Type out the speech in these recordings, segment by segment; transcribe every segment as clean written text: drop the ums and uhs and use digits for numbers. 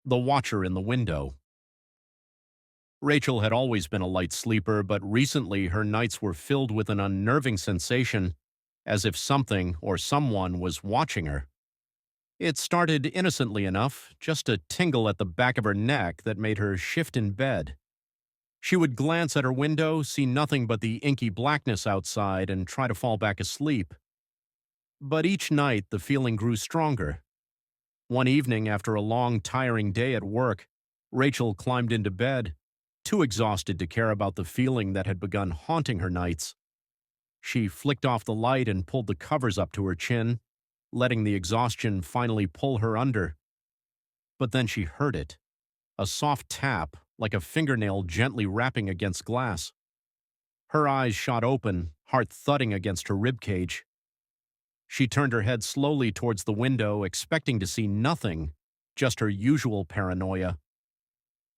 The Watcher in the Window. Rachel had always been a light sleeper, but recently her nights were filled with an unnerving sensation, as if something or someone was watching her. It started innocently enough, just a tingle at the back of her neck that made her shift in bed. She would glance at her window, see nothing but the inky blackness outside, and try to fall back asleep. But each night the feeling grew stronger. One evening, after a long, tiring day at work, Rachel climbed into bed, too exhausted to care about the feeling that had begun haunting her nights. She flicked off the light and pulled the covers up to her chin, letting the exhaustion finally pull her under. But then she heard it, a soft tap, like a fingernail gently rapping against glass. Her eyes shot open, heart thudding against her ribcage. She turned her head slowly towards the window, expecting to see nothing, just her usual paranoia.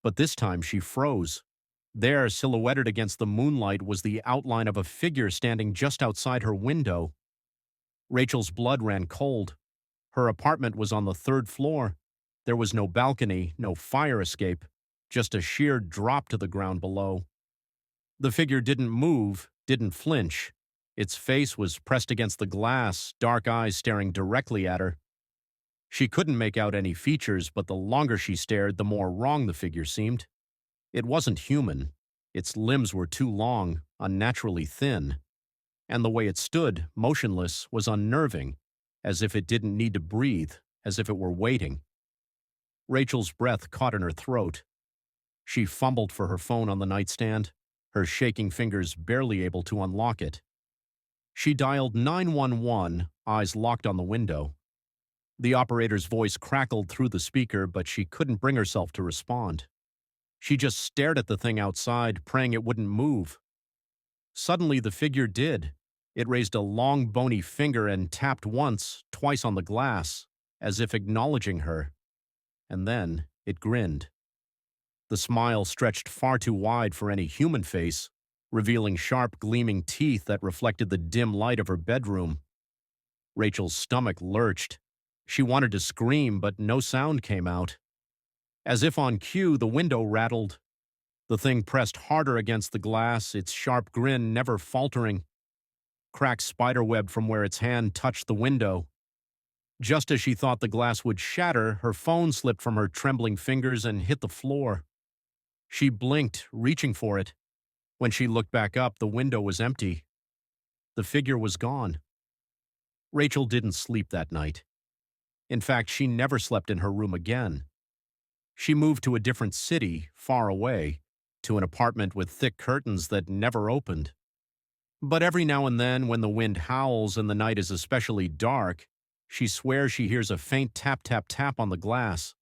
But this time she froze. There, silhouetted against the moonlight, was the outline of a figure standing just outside her window. Rachel's blood ran cold. Her apartment was on the third floor. There was no balcony, no fire escape, just a sheer drop to the ground below. The figure didn't move, didn't flinch. Its face was pressed against the glass, dark eyes staring directly at her. She couldn't make out any features, but the longer she stared, the more wrong the figure seemed. It wasn't human. Its limbs were too long, unnaturally thin. And the way it stood, motionless, was unnerving, as if it didn't need to breathe, as if it were waiting. Rachel's breath caught in her throat. She fumbled for her phone on the nightstand, her shaking fingers barely able to unlock it. She dialed 911, eyes locked on the window. The operator's voice crackled through the speaker, but she couldn't bring herself to respond. She just stared at the thing outside, praying it wouldn't move. Suddenly, the figure did. It raised a long, bony finger and tapped once, twice on the glass, as if acknowledging her. And then it grinned. The smile stretched far too wide for any human face, revealing sharp, gleaming teeth that reflected the dim light of her bedroom. Rachel's stomach lurched. She wanted to scream, but no sound came out. As if on cue, the window rattled. The thing pressed harder against the glass, its sharp grin never faltering. Cracked spiderweb from where its hand touched the window. Just as she thought the glass would shatter, her phone slipped from her trembling fingers and hit the floor. She blinked, reaching for it. When she looked back up, the window was empty. The figure was gone. Rachel didn't sleep that night. In fact, she never slept in her room again. She moved to a different city, far away, to an apartment with thick curtains that never opened. But every now and then, when the wind howls and the night is especially dark, she swears she hears a faint tap-tap-tap on the glass.